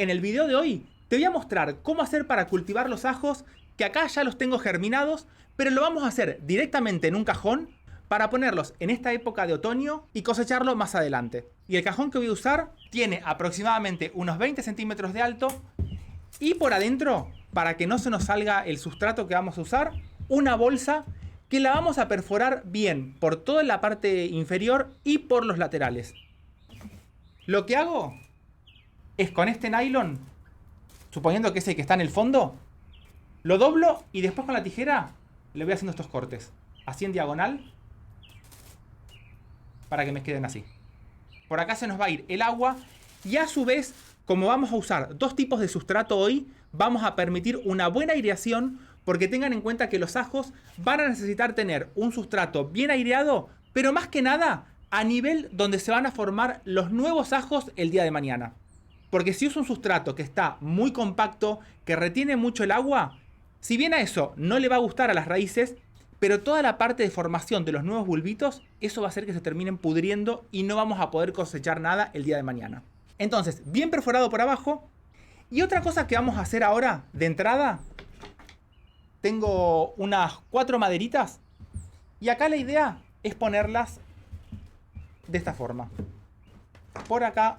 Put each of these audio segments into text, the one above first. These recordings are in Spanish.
En el video de hoy te voy a mostrar cómo hacer para cultivar los ajos, que acá ya los tengo germinados, pero lo vamos a hacer directamente en un cajón para ponerlos en esta época de otoño y cosecharlo más adelante. Y el cajón que voy a usar tiene aproximadamente unos 20 centímetros de alto y por adentro, para que no se nos salga el sustrato que vamos a usar, una bolsa que la vamos a perforar bien por toda la parte inferior y por los laterales. Lo que hago es con este nylon, suponiendo que es el que está en el fondo, lo doblo y después con la tijera le voy haciendo estos cortes. Así en diagonal, para que me queden así. Por acá se nos va a ir el agua y a su vez, como vamos a usar dos tipos de sustrato hoy, vamos a permitir una buena aireación, porque tengan en cuenta que los ajos van a necesitar tener un sustrato bien aireado, pero más que nada a nivel donde se van a formar los nuevos ajos el día de mañana. Porque si uso un sustrato que está muy compacto, que retiene mucho el agua, si bien a eso no le va a gustar a las raíces, pero toda la parte de formación de los nuevos bulbitos, eso va a hacer que se terminen pudriendo y no vamos a poder cosechar nada el día de mañana. Entonces, bien perforado por abajo. Y otra cosa que vamos a hacer ahora, de entrada, tengo unas 4 maderitas. Y acá la idea es ponerlas de esta forma. Por acá.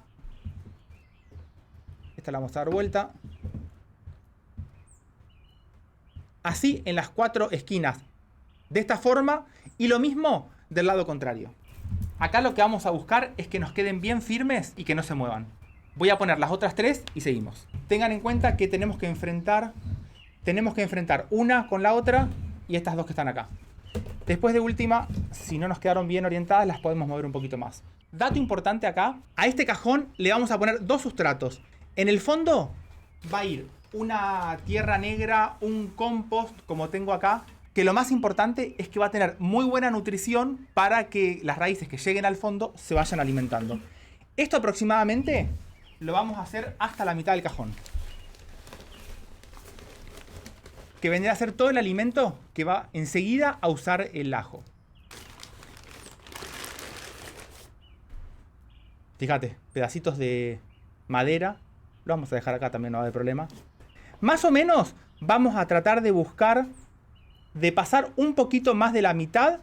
Esta la vamos a dar vuelta. Así en las 4 esquinas. De esta forma. Y lo mismo del lado contrario. Acá lo que vamos a buscar es que nos queden bien firmes y que no se muevan. Voy a poner las otras 3 y seguimos. Tengan en cuenta que tenemos que enfrentar una con la otra y estas dos que están acá. Después de última, si no nos quedaron bien orientadas, las podemos mover un poquito más. Dato importante acá, a este cajón le vamos a poner dos sustratos. En el fondo va a ir una tierra negra, un compost, como tengo acá, que lo más importante es que va a tener muy buena nutrición para que las raíces que lleguen al fondo se vayan alimentando. Esto aproximadamente lo vamos a hacer hasta la mitad del cajón. Que vendrá a ser todo el alimento que va enseguida a usar el ajo. Fíjate, pedacitos de madera. Lo vamos a dejar acá también, no va a haber problema. Más o menos vamos a tratar de buscar de pasar un poquito más de la mitad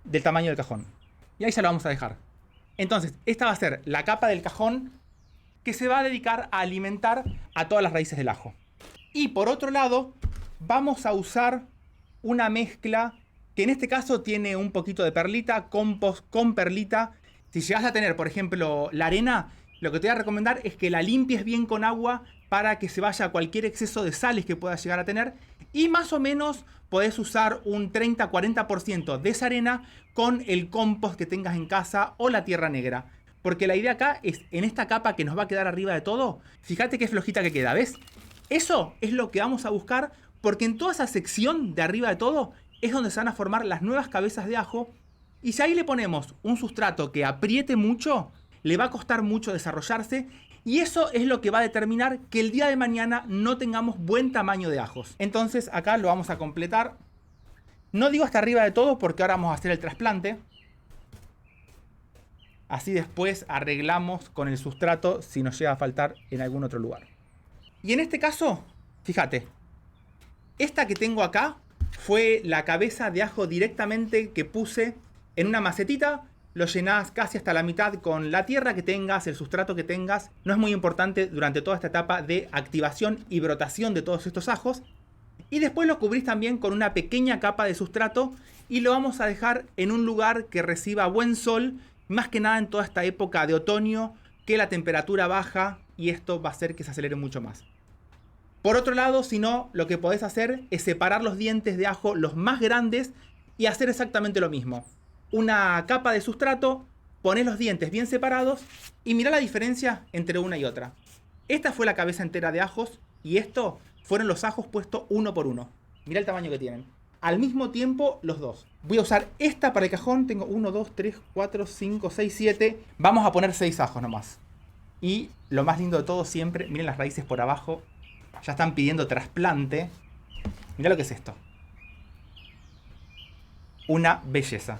del tamaño del cajón. Y ahí ya lo vamos a dejar. Entonces, esta va a ser la capa del cajón que se va a dedicar a alimentar a todas las raíces del ajo. Y por otro lado, vamos a usar una mezcla que en este caso tiene un poquito de perlita, compost con perlita. Si llegas a tener, por ejemplo, la arena, lo que te voy a recomendar es que la limpies bien con agua para que se vaya cualquier exceso de sales que puedas llegar a tener. Y más o menos podés usar un 30-40% de esa arena con el compost que tengas en casa o la tierra negra. Porque la idea acá es, en esta capa que nos va a quedar arriba de todo, fíjate qué flojita que queda, ¿ves? Eso es lo que vamos a buscar, porque en toda esa sección de arriba de todo es donde se van a formar las nuevas cabezas de ajo. Y si ahí le ponemos un sustrato que apriete mucho, le va a costar mucho desarrollarse. Y eso es lo que va a determinar que el día de mañana no tengamos buen tamaño de ajos. Entonces acá lo vamos a completar. No digo hasta arriba de todo porque ahora vamos a hacer el trasplante. Así después arreglamos con el sustrato si nos llega a faltar en algún otro lugar. Y en este caso, fíjate, esta que tengo acá fue la cabeza de ajo directamente que puse en una macetita. Lo llenás casi hasta la mitad con la tierra que tengas, el sustrato que tengas. No es muy importante durante toda esta etapa de activación y brotación de todos estos ajos. Y después lo cubrís también con una pequeña capa de sustrato y lo vamos a dejar en un lugar que reciba buen sol, más que nada en toda esta época de otoño, que la temperatura baja y esto va a hacer que se acelere mucho más. Por otro lado, si no, lo que podés hacer es separar los dientes de ajo, los más grandes, y hacer exactamente lo mismo. Una capa de sustrato, ponés los dientes bien separados y mirá la diferencia entre una y otra. Esta fue la cabeza entera de ajos y esto fueron los ajos puestos uno por uno. Mirá el tamaño que tienen. Al mismo tiempo los dos. Voy a usar esta para el cajón. Tengo 1, 2, 3, 4, 5, 6, 7. Vamos a poner 6 ajos nomás. Y lo más lindo de todo siempre, miren las raíces por abajo. Ya están pidiendo trasplante. Mirá lo que es esto. Una belleza.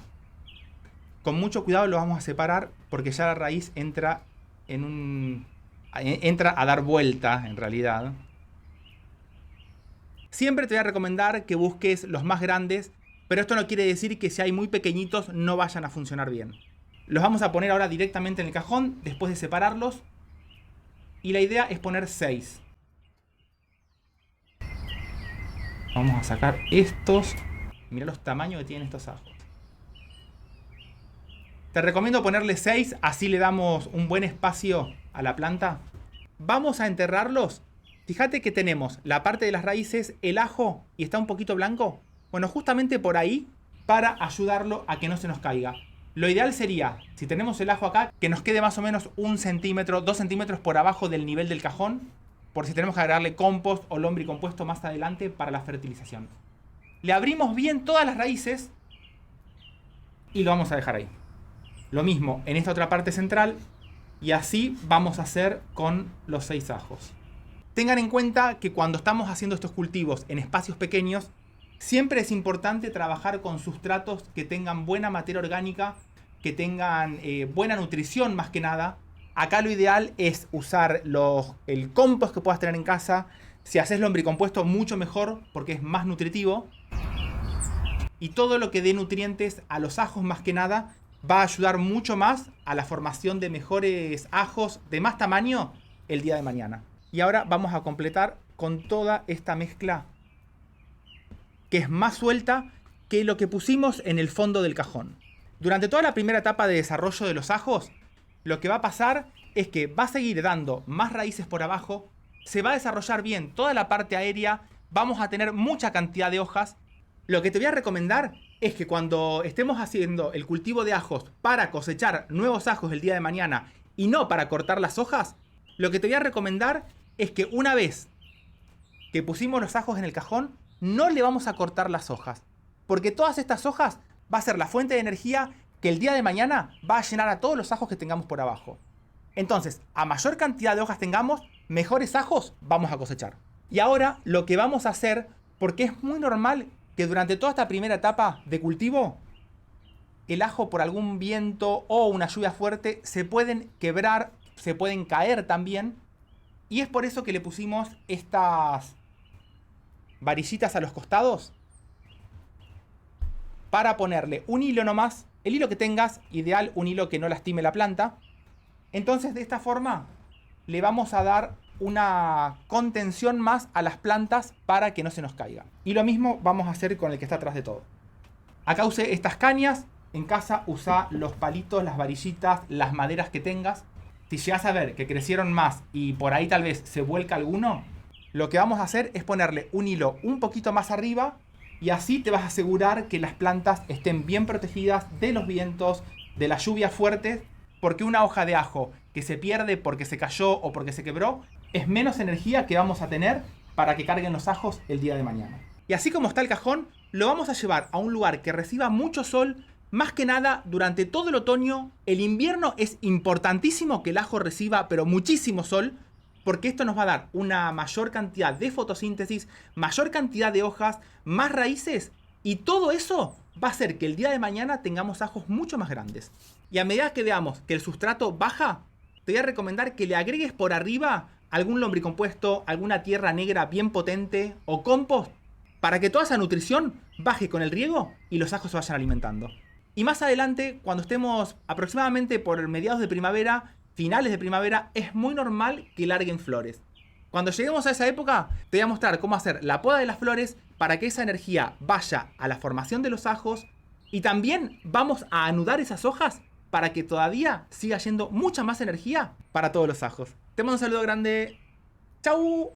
Con mucho cuidado lo vamos a separar porque ya la raíz entra en un entra a dar vuelta en realidad. Siempre te voy a recomendar que busques los más grandes, pero esto no quiere decir que si hay muy pequeñitos no vayan a funcionar bien. Los vamos a poner ahora directamente en el cajón después de separarlos. Y la idea es poner 6. Vamos a sacar estos. Mirá los tamaños que tienen estos ajos. Te recomiendo ponerle 6, así le damos un buen espacio a la planta. Vamos a enterrarlos. Fíjate que tenemos la parte de las raíces, el ajo, y está un poquito blanco. Bueno, justamente por ahí, para ayudarlo a que no se nos caiga. Lo ideal sería, si tenemos el ajo acá, que nos quede más o menos 1 centímetro, 2 centímetros por abajo del nivel del cajón, por si tenemos que agregarle compost o lombricompuesto más adelante para la fertilización. Le abrimos bien todas las raíces y lo vamos a dejar ahí. Lo mismo en esta otra parte central, y así vamos a hacer con los 6 ajos. Tengan en cuenta que cuando estamos haciendo estos cultivos en espacios pequeños, siempre es importante trabajar con sustratos que tengan buena materia orgánica, que tengan buena nutrición más que nada. Acá lo ideal es usar el compost que puedas tener en casa. Si haces lombricompuesto, mucho mejor porque es más nutritivo. Y todo lo que dé nutrientes a los ajos más que nada va a ayudar mucho más a la formación de mejores ajos de más tamaño el día de mañana. Y ahora vamos a completar con toda esta mezcla que es más suelta que lo que pusimos en el fondo del cajón. Durante toda la primera etapa de desarrollo de los ajos, lo que va a pasar es que va a seguir dando más raíces por abajo, se va a desarrollar bien toda la parte aérea, vamos a tener mucha cantidad de hojas. Lo que te voy a recomendar es que cuando estemos haciendo el cultivo de ajos para cosechar nuevos ajos el día de mañana y no para cortar las hojas, lo que te voy a recomendar es que una vez que pusimos los ajos en el cajón, no le vamos a cortar las hojas, porque todas estas hojas va a ser la fuente de energía que el día de mañana va a llenar a todos los ajos que tengamos por abajo. Entonces, a mayor cantidad de hojas tengamos, mejores ajos vamos a cosechar. Y ahora lo que vamos a hacer, porque es muy normal que durante toda esta primera etapa de cultivo, el ajo por algún viento o una lluvia fuerte se pueden quebrar, se pueden caer también, y es por eso que le pusimos estas varillitas a los costados para ponerle un hilo nomás, el hilo que tengas, ideal un hilo que no lastime la planta. Entonces de esta forma le vamos a dar una contención más a las plantas para que no se nos caiga. Y lo mismo vamos a hacer con el que está atrás de todo. Acá usé estas cañas, en casa usa los palitos, las varillitas, las maderas que tengas. Si llegas a ver que crecieron más y por ahí tal vez se vuelca alguno, lo que vamos a hacer es ponerle un hilo un poquito más arriba y así te vas a asegurar que las plantas estén bien protegidas de los vientos, de las lluvias fuertes, porque una hoja de ajo que se pierde porque se cayó o porque se quebró es menos energía que vamos a tener para que carguen los ajos el día de mañana. Y así como está el cajón, lo vamos a llevar a un lugar que reciba mucho sol, más que nada durante todo el otoño. El invierno es importantísimo que el ajo reciba, pero muchísimo sol, porque esto nos va a dar una mayor cantidad de fotosíntesis, mayor cantidad de hojas, más raíces, y todo eso va a hacer que el día de mañana tengamos ajos mucho más grandes. Y a medida que veamos que el sustrato baja, te voy a recomendar que le agregues por arriba algún lombricompuesto, alguna tierra negra bien potente o compost, para que toda esa nutrición baje con el riego y los ajos se vayan alimentando. Y más adelante, cuando estemos aproximadamente por mediados de primavera, finales de primavera, es muy normal que larguen flores. Cuando lleguemos a esa época, te voy a mostrar cómo hacer la poda de las flores para que esa energía vaya a la formación de los ajos, y también vamos a anudar esas hojas para que todavía siga yendo mucha más energía para todos los ajos. Te mando un saludo grande. ¡Chau!